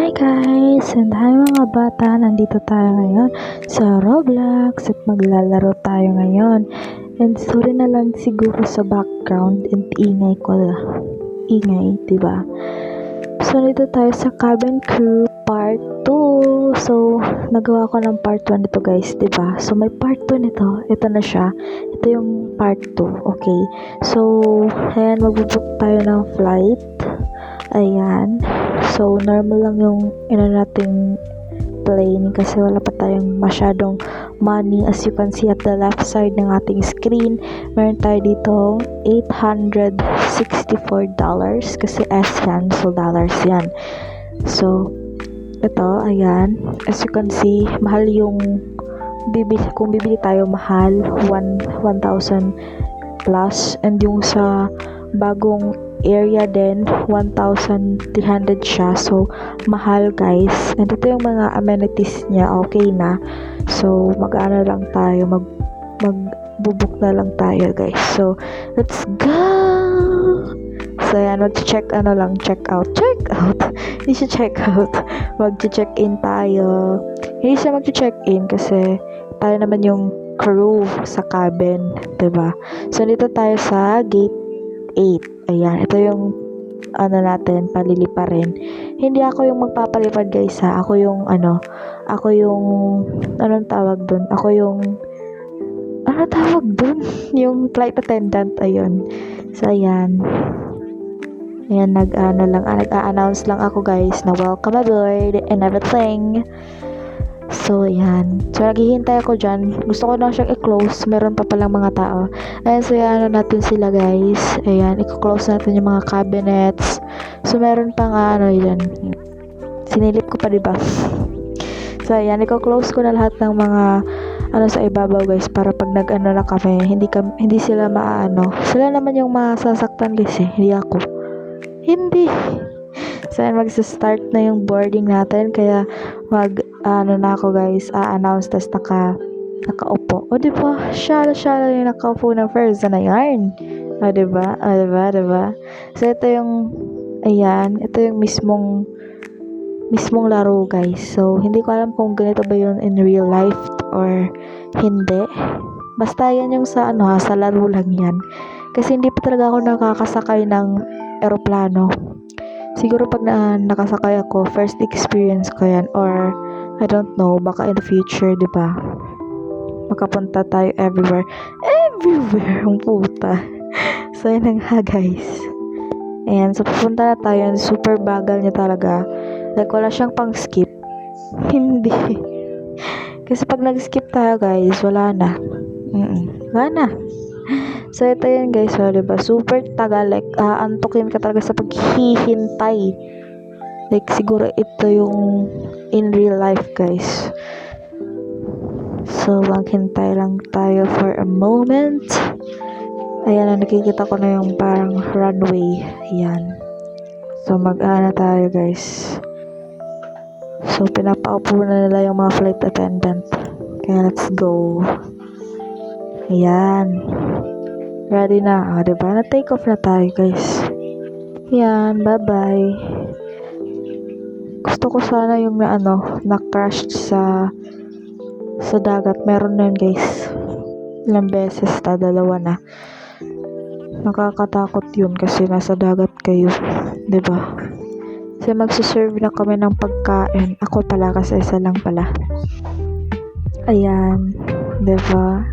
Hi guys! And hi mga bata! Nandito tayo ngayon sa Roblox at maglalaro tayo ngayon. And sorry na lang siguro sa background and ingay ko. Ingay, diba? So, nandito tayo sa Cabin Crew Part 2. So, nagawa ko ng Part 1 nito guys, diba? So, may Part 2 nito. Ito na siya. Ito yung Part 2. Okay. So, ayan, magbubook tayo ng flight. Ayan. So, normal lang yung nating plane kasi wala pa tayong masyadong money. As you can see at the left side ng ating screen, meron tayo dito $864 kasi S yan, so dollars yan. So, ito, ayan. As you can see, mahal yung kung bibili tayo, mahal 1,000 plus, and yung sa bagong area din 1,300 siya, so mahal guys. And ito yung mga amenities niya, okay na. So mag-ano lang tayo, magbubuk na lang tayo guys. So let's go. So yan, check out hindi siya check out, mag-check in tayo. Hindi siya mag-check in kasi tayo naman yung crew sa cabin, diba? So dito tayo sa gate 8. Ayan, ito yung natin, palilipa rin. Hindi ako yung magpapalipad guys ha. Ako yung anong tawag dun? Yung flight attendant, ayun. So ayan. Ayan, nag-a-announce lang ako guys na welcome aboard and everything. So, ayan. So, naghihintay ako dyan. Gusto ko na siyang i-close. Meron pa palang mga tao. Ayan, so, ayan natin sila, guys. Ayan, i-close natin yung mga cabinets. So, meron pang, yan. Sinilip ko pa, diba? So, ayan, i-close ko na lahat ng mga, sa ibabaw, guys. Para pag nag-ano na kami, hindi sila Sila naman yung masasaktan, guys, eh. Hindi ako. Hindi. So, mag-start na yung boarding natin. Kaya, na ako guys, announce, tas nakaupo. O, diba? Siya yung nakaupo ng first na yarn. O, diba? So, ito yung, ayan, ito yung mismong laro guys. So, hindi ko alam kung ganito ba yun in real life or hindi. Basta yan yung sa laro lang yan. Kasi hindi pa talaga ako nakakasakay ng eroplano. Siguro pag nakasakay ako, first experience ko yan, or I don't know, baka in the future, di ba? Makapunta tayo everywhere, ang puta. So, yun nga guys. Ayan, so pupunta na tayo, super bagal niya talaga. Like, wala siyang pang skip. Hindi. Kasi pag nag-skip tayo guys, wala na. Wala na. So, ito yun guys, so, diba? Super tagal, like, antukin ka talaga sa paghihintay. Like, siguro ito yung in real life, guys. So, maghintay lang tayo for a moment. Ayan, nakikita ko na yung parang runway. Ayan. So, mag-ana tayo, guys. So, pinapaupo na nila yung mga flight attendant. Kaya, let's go. Ayan. Ready na. Diba? Na-take off na tayo, guys. Yan. Bye-bye. Gusto ko sana yung na-crash sa dagat. Meron na yun, guys. Ilang beses dalawa na. Nakakatakot yun kasi nasa dagat kayo. Diba? Kasi magsuserve na kami ng pagkain. Ako pala kasi isa lang pala. Ayan. Diba?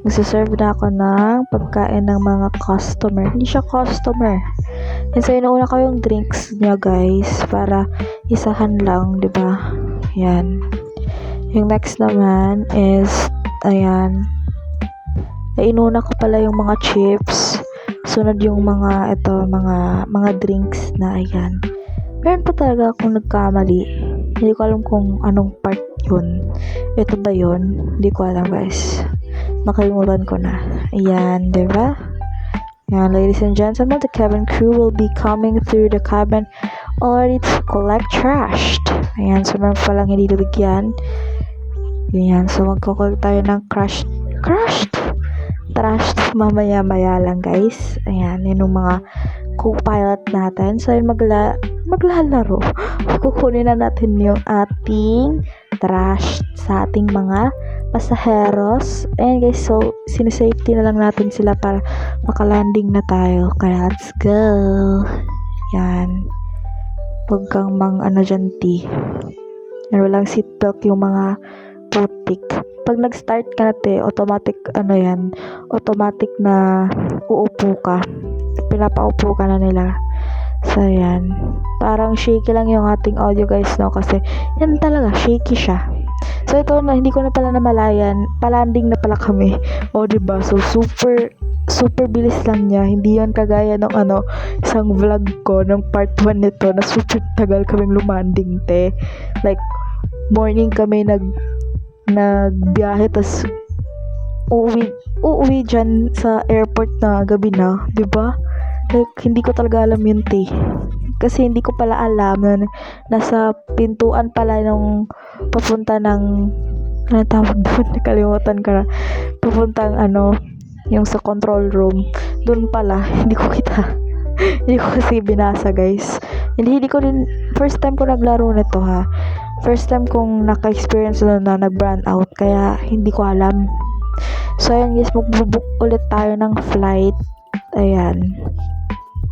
Magsaserve na ako ng pagkain ng mga customer. Hindi siya customer. Kasi inuuna ko yung drinks niya guys. Para isahan lang, diba? Ayan. Yung next naman is, ayan. Inuna ko pala yung mga chips. Sunod yung mga drinks na, ayan. Meron pa talaga akong nagkamali. Hindi ko alam kung anong part yun. Ito ba yun? Hindi ko alam guys. Nakalimutan ko na. Ayan, diba? Ayan, ladies and gentlemen, the cabin crew will be coming through the cabin already to collect trash. Ayan, so meron palang hindi nabigyan. Ayan, so magkukulit tayo ng trash mamaya-maya lang guys. Ayan, yun yung mga co-pilot natin. So, yun maglalaro. Kukunin na natin yung ating trash sa ating mga pasaheros. Ayan guys, so sinisafety na lang natin sila para makalanding na tayo. Kaya let's go. Yan. Huwag kang dyan, T. Yan, walang seatbelt yung mga putik. Pag nag-start ka na, te, automatic, automatic na uupo ka. Pinapaupo ka na nila. So, yan. Parang shaky lang yung ating audio guys, no? Kasi, yan talaga, shaky siya. So, ito na, hindi ko na pala namalayan. Palanding na pala kami. O, diba? So, super bilis lang niya. Hindi yan kagaya ng isang vlog ko, ng part 1 nito, na super tagal kaming lumanding, te. Like, morning kami nagbiyahe, tas uuwi dyan sa airport na gabi na, diba? Like, hindi ko talaga alam yun, te. Kasi hindi ko pala alam na nasa pintuan pala nung papunta ng ano tawag doon, nakalimutan ka na. Papuntang yung sa control room. Doon pala, hindi ko kita. Hindi ko kasi binasa, guys. Hindi ko din, first time ko naglaro nito, ha. First time kong naka-experience na nag-brand out, kaya hindi ko alam. So, ayan guys, magbubook ulit tayo ng flight. Ayan.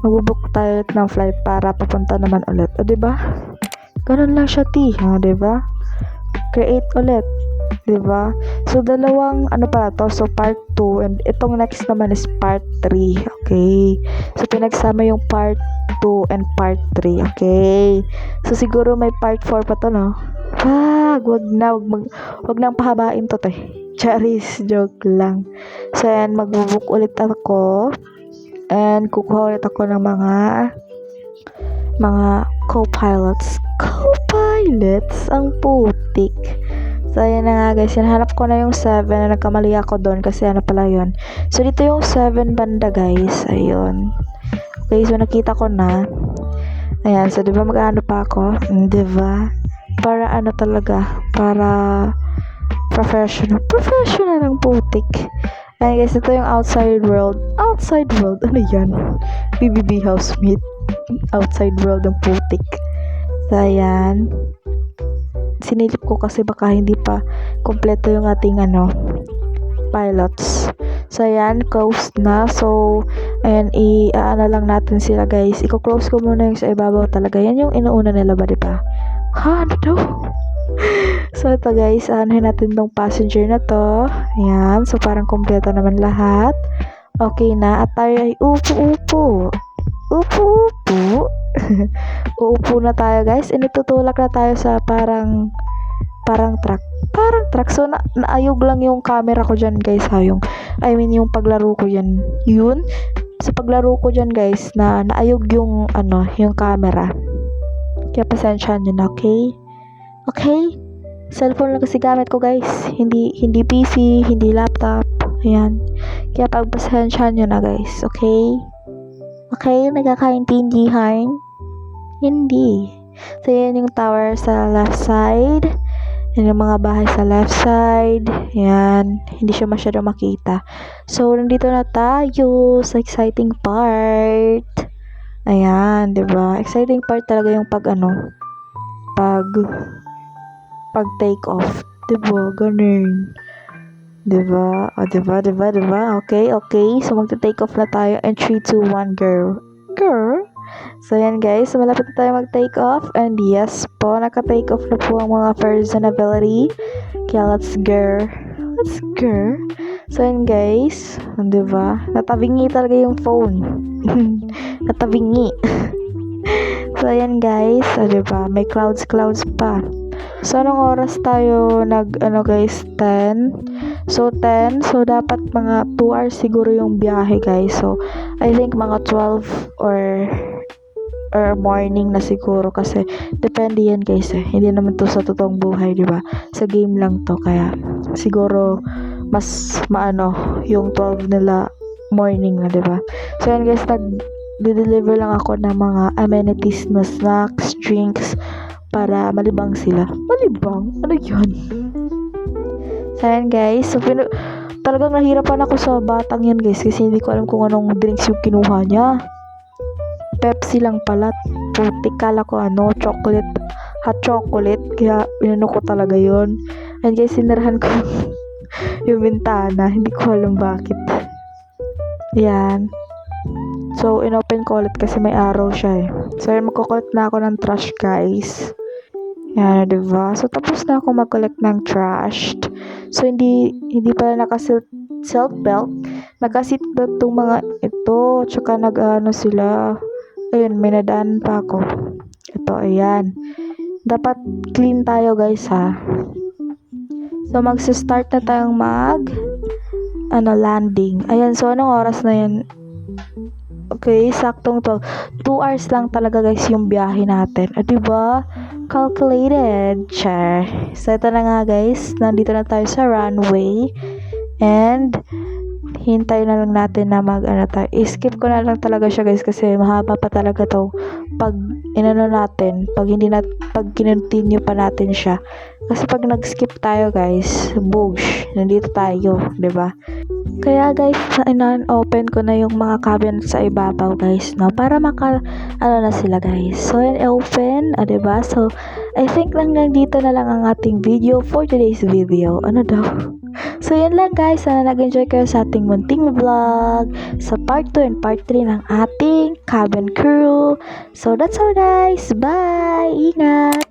Magbubook tayo ng flight para papunta naman ulit. O, diba? Ganun lang siya, T. Ha, diba? Create ulit. Diba? So, dalawang, pala to? So, part 2. And itong next naman is part 3. Okay? So, pinagsama yung part 2 and part 3. Okay? So, siguro may part 4 pa to, no? Wag nang pahabain to, te. Charis, joke lang. So, ayan, magbubook ulit ako. And kukuha ulit ako ng mga co-pilots. Co-pilots? Ang putik. So, ayan na nga guys. Hanap ko na yung 7 na nagkamali ako doon kasi pala yun. So, dito yung 7 banda guys. Ayun. Okay, so nakita ko na. Ayan, so diba mag-ano pa ako? Diba? Para talaga? Para professional. Professional ang putik. Ayan guys, ito yung outside world. Outside world? Ano yan? BBB housemate. Outside world ang putik. So, ayan. Sinilip ko kasi baka hindi pa kompleto yung ating pilots. So, ayan, close na. So, ayan, lang natin sila, guys. Iko-close ko muna yung sa ibabaw talaga. Yan yung inuuna nila ba, diba? Ha? Ano daw? So, ito, guys. Anuhin natin tong passenger na to. Ayan. So, parang kompleto naman lahat. Okay na. At tayo ay upo-upo. Upo-upo. Uupo na tayo, guys. Initutulak na tayo sa parang truck. Parang truck. So, naayog lang yung camera ko dyan, guys. Yung paglaro ko yan. Yun. Sa paglaro ko dyan, guys, naayog yung, yung camera. Kaya pasensyahan nyo na, okay? Okay? Cellphone lang kasi gamit ko, guys. Hindi PC, hindi laptop. Ayan. Kaya pagpasensyahan nyo na, guys. Okay? Okay? Nagkakaintindihan? Hindi. So, yan yung tower sa left side. Yan yung mga bahay sa left side. Yan. Hindi siya masyado makita. So, nandito na tayo sa exciting part. Ayan, diba? Exciting part talaga yung pag take off. Diba? Ganun. Diba? O, diba? Okay. So, magta-take off na tayo. And 3, 2, 1, girl. So, yan guys. So, malapit na tayo mag-take off. And yes po, naka-take off na po ang mga person ability. Kaya let's go. So, yan guys. Diba? Natabingi talaga yung phone. Natabingi. So, yan guys. Diba? May clouds pa. So, anong oras tayo guys? 10. So, 10. So, dapat mga 2 hours siguro yung biyahe, guys. So, I think mga 12 or morning na siguro kasi depende yan, guys. Hindi naman to sa totoong buhay, di ba? Sa game lang to. Kaya, siguro, mas yung 12 nila morning na, di ba? So, yan, guys. Nag-deliver lang ako ng mga amenities na snacks, drinks, para malibang sila. Malibang? Ano yun? So, ayan guys. So, talagang nahirapan ako sa batang yan guys kasi hindi ko alam kung anong drinks yung kinuha niya. Pepsi lang pala. putik. Kala ko chocolate, hot chocolate. Kaya inano ko talaga yun. And guys, sinirahan ko yung bintana. Hindi ko alam bakit. Yan. So, inopen ko ulit kasi may araw siya eh. So, yun, magkukulit na ako ng trash, guys. Yan, diba? So, tapos na ako mag-collect ng trash. So, hindi pala naka-seatbelt. Naka-seatbelt tong mga ito. Tsaka sila. Ayun, may nadaan pa ako. Ito, ayan. Dapat clean tayo, guys, ha. So, magsa-start na tayong landing. Ayan, so, anong oras na yan? Okay, saktong 2 hours lang talaga, guys, yung biyahe natin. Diba? Calculated. Char. So, ito na nga, guys. Nandito na tayo sa runway. And, hintayin na lang natin na tayo. I-skip ko na lang talaga siya, guys, kasi mahaba pa talaga to. Pag natin, pag kinontinue pa natin siya. Kasi pag nag-skip tayo, guys, boosh, nandito tayo, 'di ba? Kaya, guys, open ko na yung mga cabinet sa ibabaw, guys, no? Para na sila, guys. So, yan, open, 'di ba? So, I think hanggang dito na lang ang ating video for today's video. Ano daw? So, yan lang, guys. Sana nag-enjoy kayo sa ating munting vlog sa part 2 and part 3 ng ating cabin crew. So, that's all, guys. Bye! Ingat!